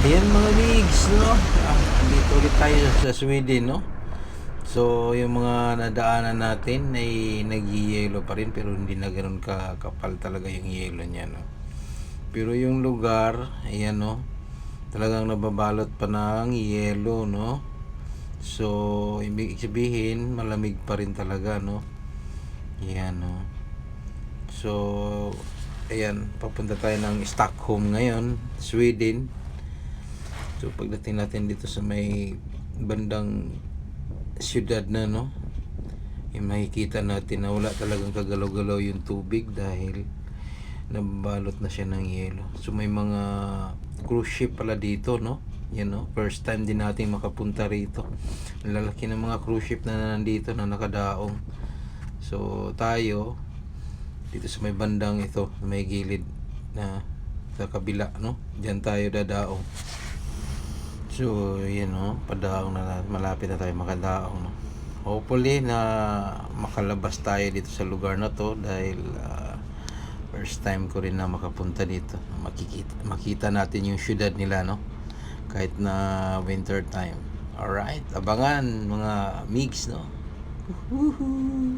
Ayan mga migs, no? Dito ulit tayo sa Sweden, no? So, yung mga nadaanan natin ay nag-yelo pa rin pero hindi na ganoon kakapal talaga yung yelo niya, no? Pero yung lugar, ayan, no? Talagang nababalot pa ng yelo, no? So, ibig sabihin, malamig pa rin talaga, no? Ayan, no? So, ayan, papunta tayo ng Stockholm ngayon, Sweden. So pagdating natin dito sa may bandang siyudad na, no, yung makikita natin na wala talagang kagalaw-galaw yung tubig dahil nabalot na siya ng yelo. So may mga cruise ship pala dito, no? Yan, no? First time din natin makapunta rito. Lalaki ng mga cruise ship na nandito na nakadaong. So tayo dito sa may bandang ito, may gilid na sa kabila, no? Diyan tayo dadaong. So, yun, no, padaong na, malapit na tayo makadaong, no. Hopefully na makalabas tayo dito sa lugar na to dahil first time ko rin na makapunta dito. Makita natin yung syudad nila, no, kahit na winter time. Alright, abangan mga migs, no. Woohoo!